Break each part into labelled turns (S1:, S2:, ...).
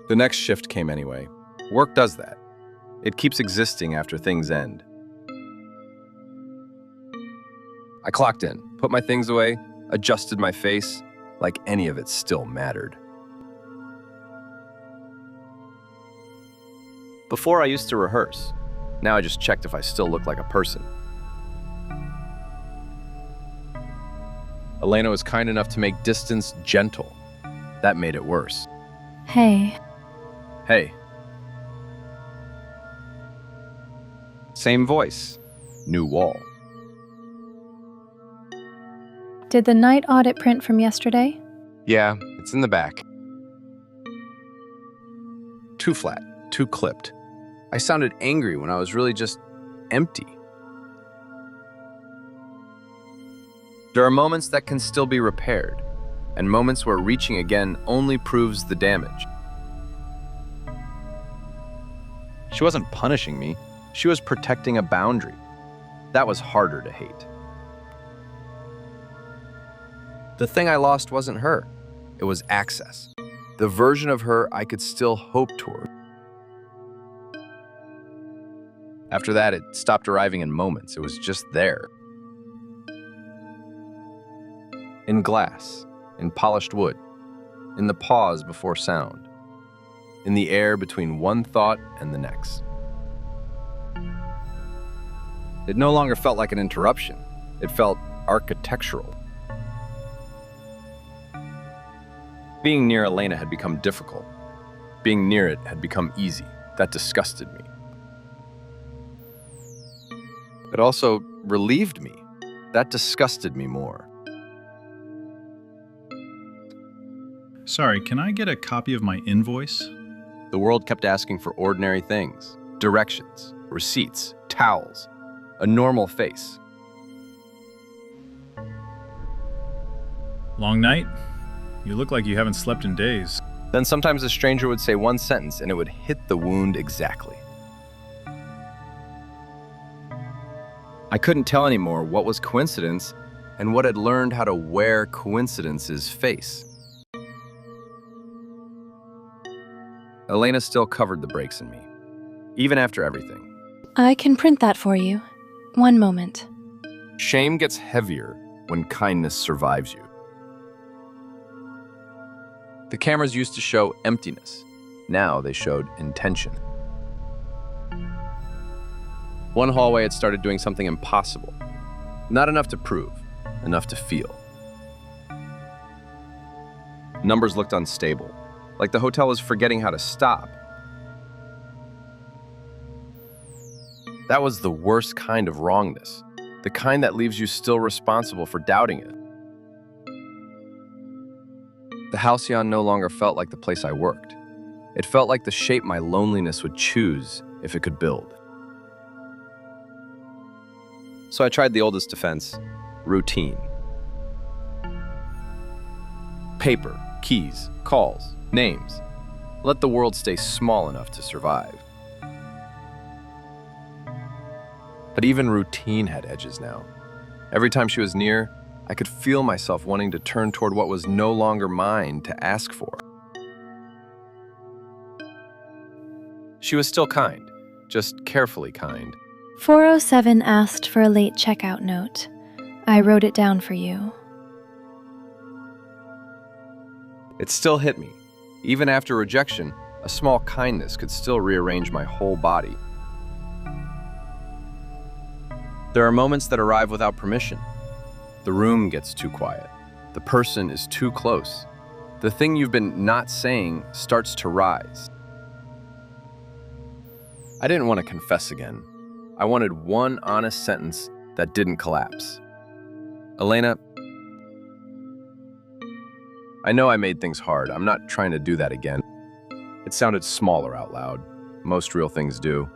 S1: The next shift came anyway. Work does that. It keeps existing after things end. I clocked in, put my things away, adjusted my face, like any of it still mattered. Before I used to rehearse. Now I just checked if I still look like a person. Elena was kind enough to make distance gentle. That made it worse.
S2: Hey.
S1: Hey. Same voice. New wall.
S2: Did the night audit print from yesterday?
S1: Yeah, it's in the back. Too flat, too clipped. I sounded angry when I was really just empty. There are moments that can still be repaired, and moments where reaching again only proves the damage. She wasn't punishing me. She was protecting a boundary. That was harder to hate. The thing I lost wasn't her. It was access. The version of her I could still hope toward. After that, it stopped arriving in moments. It was just there. In glass, in polished wood, in the pause before sound, in the air between one thought and the next. It no longer felt like an interruption. It felt architectural. Being near Elena had become difficult. Being near it had become easy. That disgusted me. It also relieved me. That disgusted me more.
S3: Sorry, can I get a copy of my invoice?
S1: The world kept asking for ordinary things. Directions, receipts, towels, a normal face.
S3: Long night? You look like you haven't slept in days.
S1: Then sometimes a stranger would say one sentence and it would hit the wound exactly. I couldn't tell anymore what was coincidence and what had learned how to wear coincidence's face. Elena still covered the breaks in me, even after everything.
S2: I can print that for you. One moment.
S1: Shame gets heavier when kindness survives you. The cameras used to show emptiness. Now they showed intention. One hallway had started doing something impossible. Not enough to prove, enough to feel. Numbers looked unstable, like the hotel was forgetting how to stop. That was the worst kind of wrongness, the kind that leaves you still responsible for doubting it. The Halcyon no longer felt like the place I worked. It felt like the shape my loneliness would choose if it could build. So I tried the oldest defense, routine. Paper, keys, calls, names. Let the world stay small enough to survive. But even routine had edges now. Every time she was near, I could feel myself wanting to turn toward what was no longer mine to ask for. She was still kind, just carefully kind.
S2: 407 asked for a late checkout note. I wrote it down for you.
S1: It still hit me. Even after rejection, a small kindness could still rearrange my whole body. There are moments that arrive without permission. The room gets too quiet. The person is too close. The thing you've been not saying starts to rise. I didn't want to confess again. I wanted one honest sentence that didn't collapse. Elena, I know I made things hard. I'm not trying to do that again. It sounded smaller out loud. Most real things do.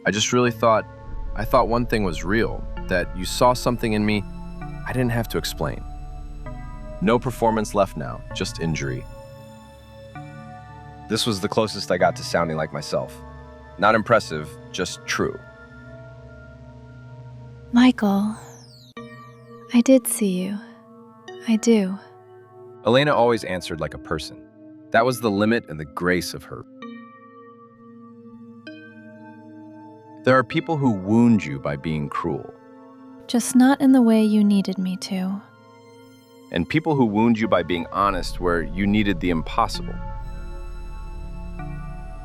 S1: I just really thought one thing was real, that you saw something in me I didn't have to explain. No performance left now, just injury. This was the closest I got to sounding like myself. Not impressive, just true.
S2: Michael, I did see you. I do.
S1: Elena always answered like a person. That was the limit and the grace of her. There are people who wound you by being cruel,
S2: Just not in the way you needed me to.
S1: and people who wound you by being honest where you needed the impossible.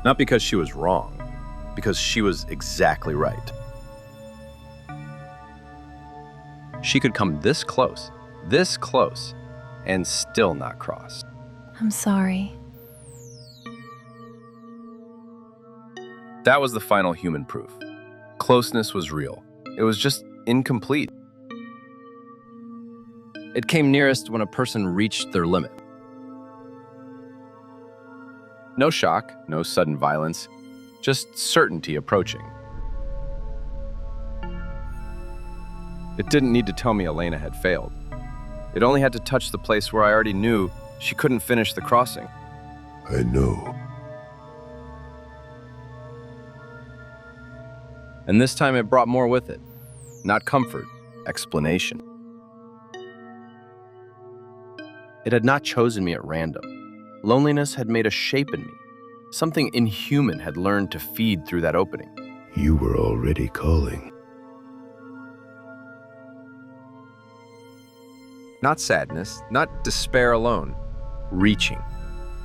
S1: Not because she was wrong, because she was exactly right. She could come this close, and still not cross.
S2: I'm sorry.
S1: That was the final human proof. Closeness was real. It was just incomplete. It came nearest when a person reached their limit. No shock, no sudden violence, just certainty approaching. It didn't need to tell me Elena had failed. It only had to touch the place where I already knew she couldn't finish the crossing.
S4: I know.
S1: And this time it brought more with it. Not comfort, explanation. It had not chosen me at random. Loneliness had made a shape in me. Something inhuman had learned to feed through that opening.
S4: You were already calling.
S1: Not sadness, not despair alone. Reaching.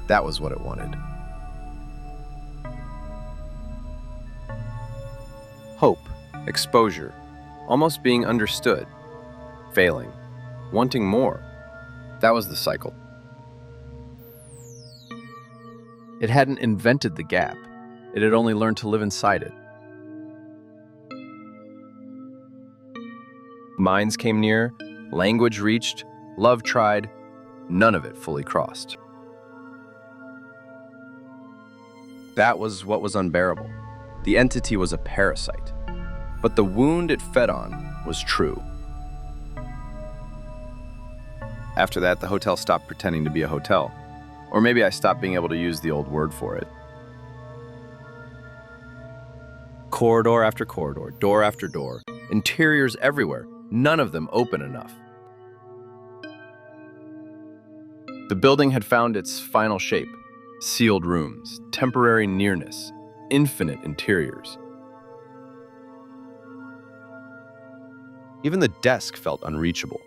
S1: That was what it wanted. Hope, exposure, almost being understood, failing, wanting more. That was the cycle. It hadn't invented the gap. It had only learned to live inside it. Minds came near, language reached, love tried, none of it fully crossed. That was what was unbearable. The entity was a parasite, but the wound it fed on was true. After that, the hotel stopped pretending to be a hotel. Or maybe I stopped being able to use the old word for it. Corridor after corridor, door after door, interiors everywhere, none of them open enough. The building had found its final shape, sealed rooms, temporary nearness, infinite interiors. Even the desk felt unreachable,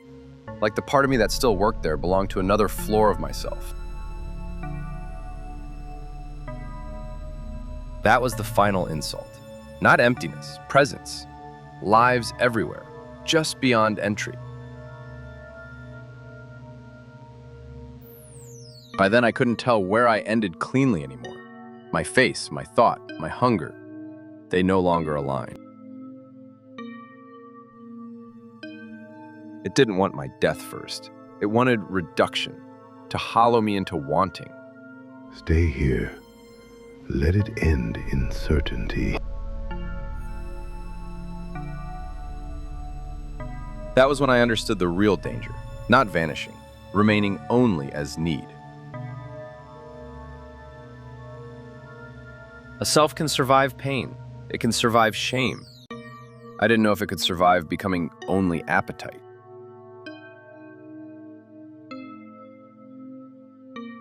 S1: like the part of me that still worked there belonged to another floor of myself. That was the final insult. Not emptiness, presence. Lives everywhere, just beyond entry. By then, I couldn't tell where I ended cleanly anymore. My face, my thought, my hunger, they no longer align. It didn't want my death first. It wanted reduction, to hollow me into wanting.
S4: Stay here. Let it end in certainty.
S1: That was when I understood the real danger, not vanishing, remaining only as need. A self can survive pain. It can survive shame. I didn't know if it could survive becoming only appetite.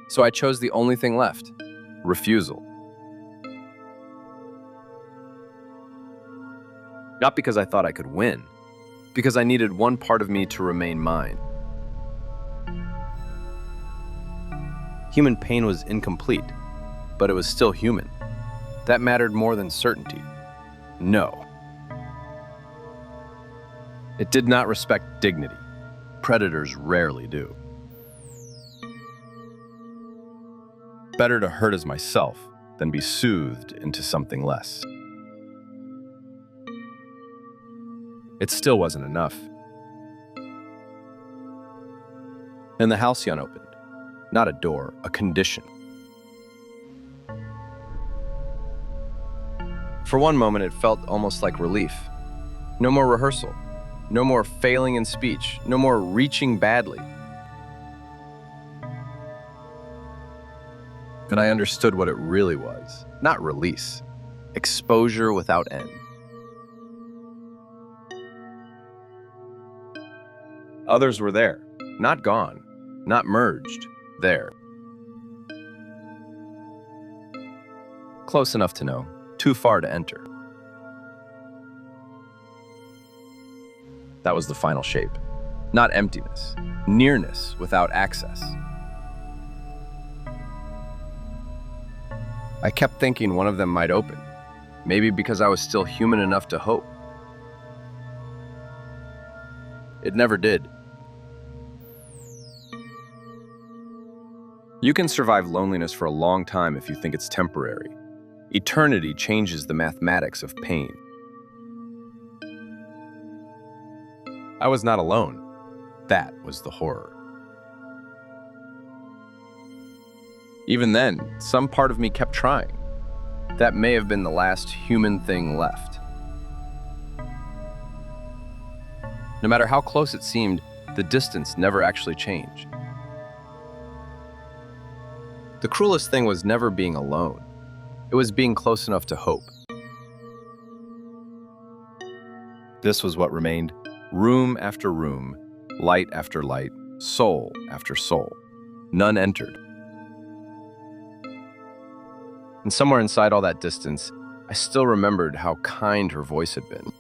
S1: So I chose the only thing left, refusal. Not because I thought I could win, because I needed one part of me to remain mine. Human pain was incomplete, but it was still human. That mattered more than certainty. No. It did not respect dignity. Predators rarely do. Better to hurt as myself than be soothed into something less. It still wasn't enough. And the Halcyon opened. Not a door, a condition. For one moment, it felt almost like relief. No more rehearsal. No more failing in speech. No more reaching badly. But I understood what it really was. Not release. Exposure without end. Others were there. Not gone. Not merged. There. Close enough to know, too far to enter. That was the final shape. Not emptiness, nearness without access. I kept thinking one of them might open, maybe because I was still human enough to hope. It never did. You can survive loneliness for a long time if you think it's temporary. Eternity changes the mathematics of pain. I was not alone. That was the horror. Even then, some part of me kept trying. That may have been the last human thing left. No matter how close it seemed, the distance never actually changed. The cruelest thing was never being alone. It was being close enough to hope. This was what remained. Room after room, light after light, soul after soul. None entered. And somewhere inside all that distance, I still remembered how kind her voice had been.